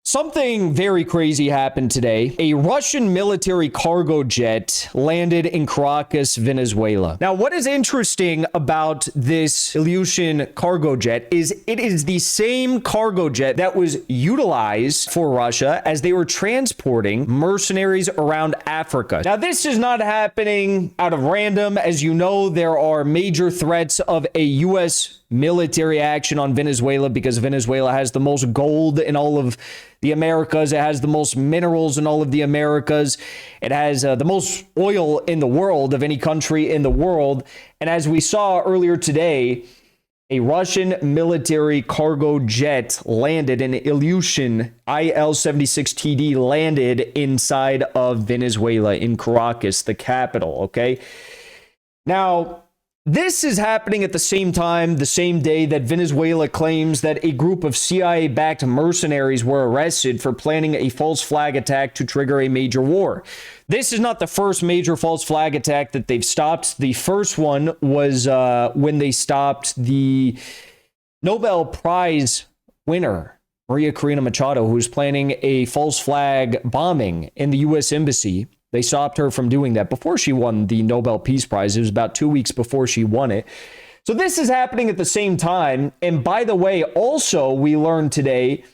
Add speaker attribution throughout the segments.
Speaker 1: Something very crazy happened today. A Russian military cargo jet landed in Caracas, Venezuela. Now, what is interesting about this Ilyushin cargo jet is it is the same cargo jet that was utilized for Russia as they were transporting mercenaries around Africa. Now, this is not happening out of random. As you know, there are major threats of a U.S. military action on Venezuela because Venezuela has the most gold in all of the Americas. It has the most minerals in all of the Americas. It has the most oil in the world of any country in the world. And as we saw earlier today, a Russian military cargo jet landed, an Ilyushin IL-76TD landed inside of Venezuela in Caracas, the capital, okay? Now, this is happening at the same time, the same day that Venezuela claims that a group of CIA-backed mercenaries were arrested for planning a false flag attack to trigger a major war. This is not the first major false flag attack that they've stopped. The first one was when they stopped the Nobel Prize winner, Maria Corina Machado, who was planning a false flag bombing in the U.S. Embassy. They stopped her from doing that before she won the Nobel Peace Prize. It was about 2 weeks before she won it. So this is happening at the same time. And by the way, also we learned today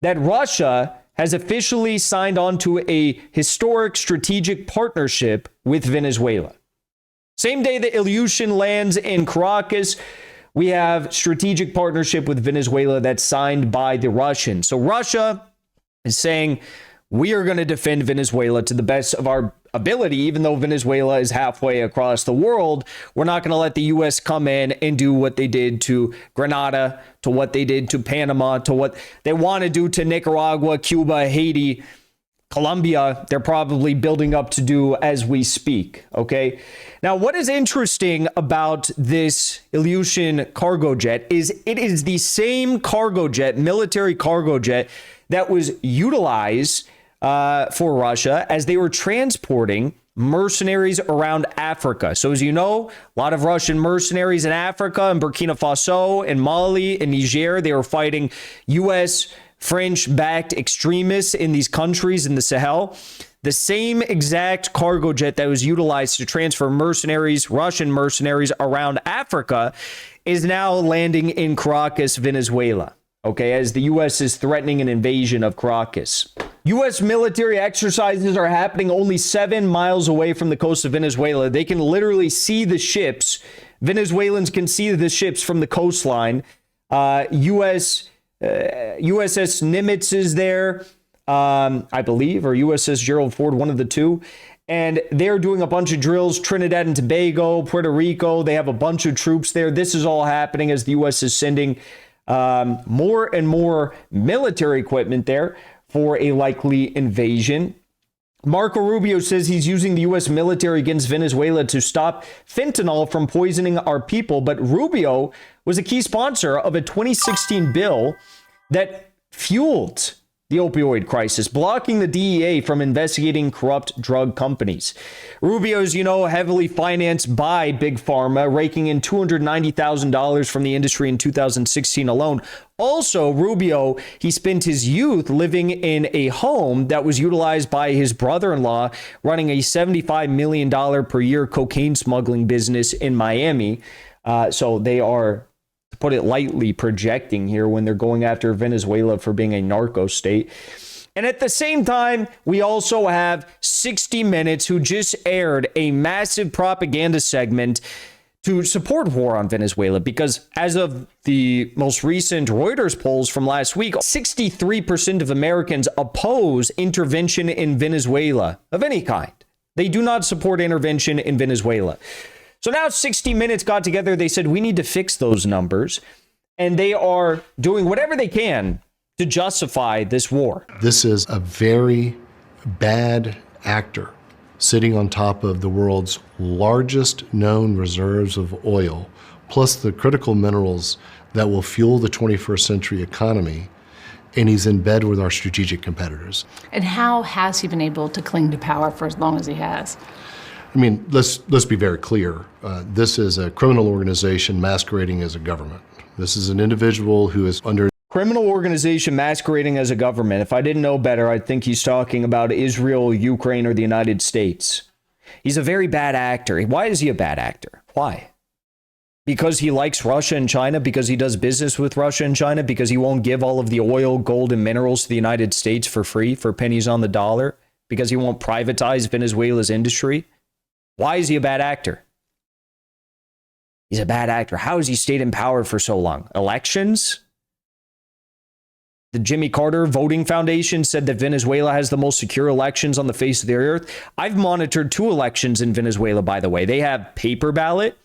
Speaker 1: that Russia has officially signed on to a historic strategic partnership with Venezuela. Same day that Ilyushin lands in Caracas, we have strategic partnership with Venezuela that's signed by the Russians. So Russia is saying, we are going to defend Venezuela to the best of our ability, even though Venezuela is halfway across the world. We're not going to let the U.S. come in and do what they did to Grenada, to what they did to Panama, to what they want to do to Nicaragua, Cuba, Haiti, Colombia. They're probably building up to do as we speak. Okay. Now, what is interesting about this Ilyushin cargo jet is it is the same cargo jet, military cargo jet, that was utilized for Russia as they were transporting mercenaries around Africa. So as you know, a lot of Russian mercenaries in Africa, in Burkina Faso, in Mali, in Niger, they were fighting U.S. French-backed extremists in these countries in the Sahel. The same exact cargo jet that was utilized to transfer mercenaries, Russian mercenaries around Africa, is now landing in Caracas, Venezuela. Okay, as the U.S. is threatening an invasion of Caracas. U.S. military exercises are happening only 7 miles away from the coast of Venezuela. They can literally see the ships. Venezuelans can see the ships from the coastline. USS Nimitz is there, I believe, or USS Gerald Ford, one of the two. And they're doing a bunch of drills, Trinidad and Tobago, Puerto Rico. They have a bunch of troops there. This is all happening as the U.S. is sending more and more military equipment there for a likely invasion. Marco Rubio says he's using the U.S. military against Venezuela to stop fentanyl from poisoning our people. But Rubio was a key sponsor of a 2016 bill that fueled the opioid crisis, blocking the DEA from investigating corrupt drug companies. Rubio's, heavily financed by Big Pharma, raking in $290,000 from the industry in 2016 alone. Also, Rubio, he spent his youth living in a home that was utilized by his brother-in-law, running a $75 million per year cocaine smuggling business in Miami. So they are, to put it lightly, projecting here when they're going after Venezuela for being a narco state. And at the same time, we also have 60 Minutes, who just aired a massive propaganda segment to support war on Venezuela, because as of the most recent Reuters polls from last week, 63% of Americans oppose intervention in Venezuela of any kind. They do not support intervention in Venezuela. So now 60 Minutes got together. They said, we need to fix those numbers. And they are doing whatever they can to justify this war.
Speaker 2: This is a very bad actor sitting on top of the world's largest known reserves of oil, plus the critical minerals that will fuel the 21st century economy. And he's in bed with our strategic competitors.
Speaker 3: And how has he been able to cling to power for as long as he has?
Speaker 2: I mean, let's be very clear. This is a criminal organization masquerading as a government. This is an individual who is under
Speaker 1: criminal organization masquerading as a government. If I didn't know better, I'd think he's talking about Israel, Ukraine, or the United States. He's a very bad actor. Why is he a bad actor? Why? Because he likes Russia and China? Because he does business with Russia and China? Because he won't give all of the oil, gold, and minerals to the United States for free, for pennies on the dollar? Because he won't privatize Venezuela's industry? Why is he a bad actor? He's a bad actor. How has he stayed in power for so long? Elections? The Jimmy Carter Voting Foundation said that Venezuela has the most secure elections on the face of the earth. I've monitored 2 elections in Venezuela, by the way. They have paper ballot.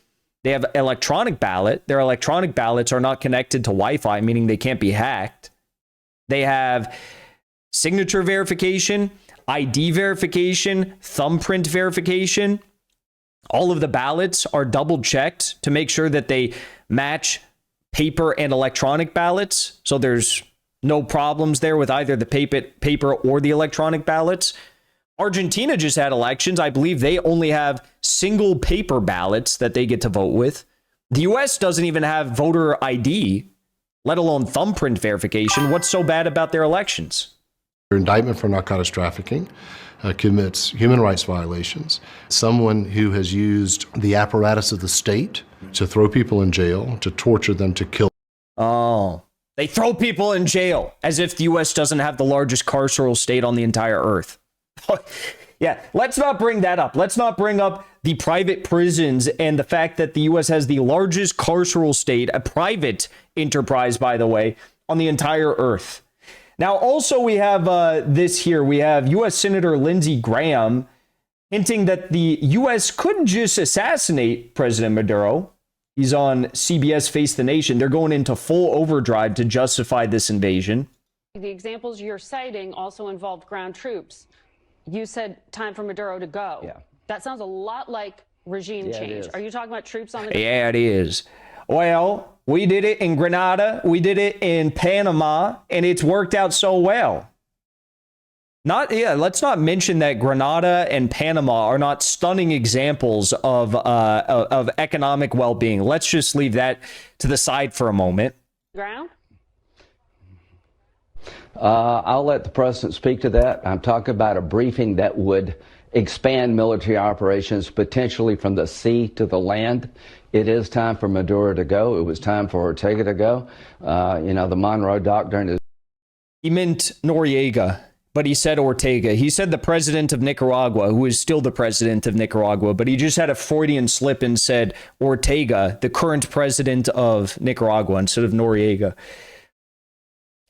Speaker 1: They have electronic ballot. Their electronic ballots are not connected to Wi-Fi, meaning they can't be hacked. They have signature verification, ID verification, thumbprint verification. All of the ballots are double checked to make sure that they match paper and electronic ballots. So there's no problems there with either the paper or the electronic ballots. Argentina just had elections. I believe they only have single paper ballots that they get to vote with. The US doesn't even have voter ID, let alone thumbprint verification. What's so bad about their elections?
Speaker 2: Indictment for narcotics trafficking commits human rights violations. Someone who has used the apparatus of the state to throw people in jail, to torture them, to kill.
Speaker 1: Oh, they throw people in jail as if the US doesn't have the largest carceral state on the entire earth. Yeah, let's not bring that up. Let's not bring up the private prisons and the fact that the U.S. has the largest carceral state, a private enterprise, by the way, on the entire earth. Now, also, we have this here. We have U.S. Senator Lindsey Graham hinting that the U.S. could just assassinate President Maduro. He's on CBS Face the Nation. They're going into full overdrive to justify this invasion.
Speaker 4: The examples you're citing also involved ground troops. You said time for Maduro to go.
Speaker 5: Yeah.
Speaker 4: That sounds a lot like regime change. Are you talking about troops on the...
Speaker 1: Yeah, it is. Well, we did it in Grenada. We did it in Panama, and it's worked out so well. Let's not mention that Grenada and Panama are not stunning examples of economic well-being. Let's just leave that to the side for a moment.
Speaker 4: Ground?
Speaker 5: I'll let the president speak to that. I'm talking about a briefing that would expand military operations potentially from the sea to the land. It is time for Maduro to go. It was time for Ortega to go. The Monroe Doctrine is...
Speaker 1: He meant Noriega, but he said Ortega. He said the president of Nicaragua, who is still the president of Nicaragua, but he just had a Freudian slip and said Ortega, the current president of Nicaragua, instead of Noriega.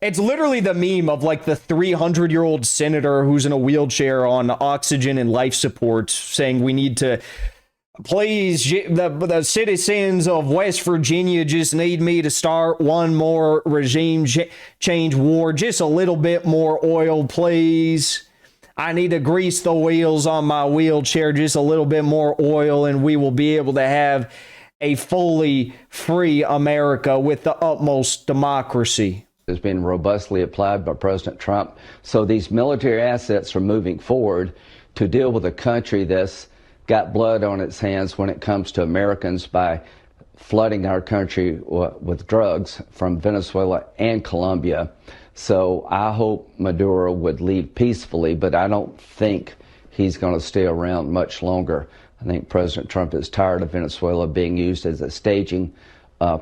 Speaker 1: It's literally the meme of like the 300-year-old senator who's in a wheelchair on oxygen and life support saying we need to please, the citizens of West Virginia just need me to start one more regime change war. Just a little bit more oil, please. I need to grease the wheels on my wheelchair, just a little bit more oil, and we will be able to have a fully free America with the utmost democracy.
Speaker 5: Has been robustly applied by President Trump. So these military assets are moving forward to deal with a country that's got blood on its hands when it comes to Americans by flooding our country with drugs from Venezuela and Colombia. So I hope Maduro would leave peacefully, but I don't think he's going to stay around much longer. I think President Trump is tired of Venezuela being used as a staging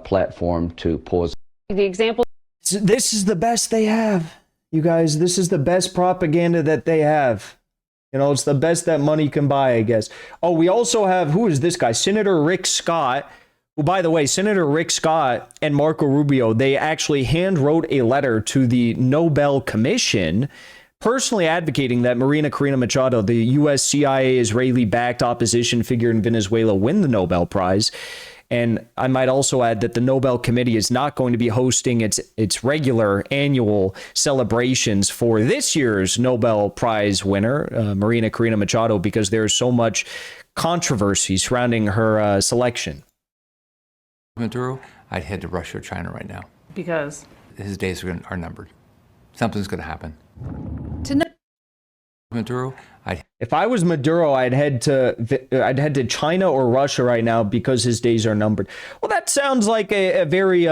Speaker 5: platform to poison.
Speaker 4: The example...
Speaker 1: This is the best they have, you guys. This is the best propaganda that they have. It's the best that money can buy, I guess. Oh, we also have, who is this guy? Senator Rick Scott, who, by the way, Senator Rick Scott and Marco Rubio, they actually hand wrote a letter to the Nobel Commission personally advocating that Marina Corina Machado, the U.S. CIA Israeli-backed opposition figure in Venezuela, win the Nobel Prize. And I might also add that the Nobel Committee is not going to be hosting its regular annual celebrations for this year's Nobel Prize winner, Marina Corina Machado, because there's so much controversy surrounding her selection.
Speaker 6: Maduro, I'd head to Russia or China right now.
Speaker 3: Because
Speaker 6: His days are numbered. Something's going to happen. Maduro,
Speaker 1: if I was Maduro, I'd head to China or Russia right now because his days are numbered. Well, that sounds like a very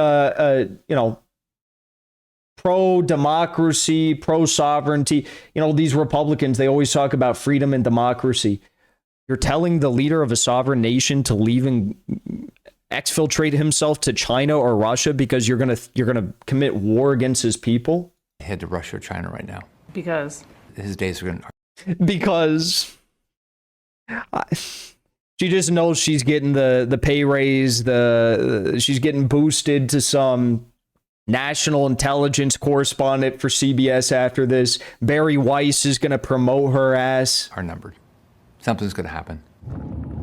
Speaker 1: pro-democracy, pro-sovereignty. You know, these Republicans, they always talk about freedom and democracy. You're telling the leader of a sovereign nation to leave and exfiltrate himself to China or Russia because you're gonna commit war against his people?
Speaker 6: Head to Russia or China right now.
Speaker 3: Because
Speaker 6: His days are going to...
Speaker 1: Because she just knows she's getting the pay raise, she's getting boosted to some national intelligence correspondent for CBS after this. Barry Weiss is going to promote her ass.
Speaker 6: are numbered. Something's going to happen.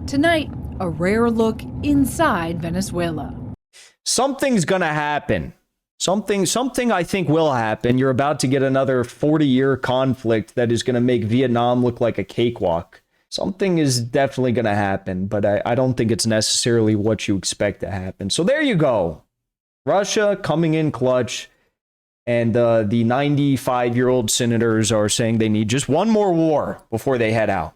Speaker 7: Tonight, a rare look inside Venezuela.
Speaker 1: Something's going to happen. Something I think will happen. You're about to get another 40-year conflict that is going to make Vietnam look like a cakewalk. Something is definitely going to happen, but I don't think it's necessarily what you expect to happen. So there you go. Russia coming in clutch, and the 95-year-old senators are saying they need just one more war before they head out.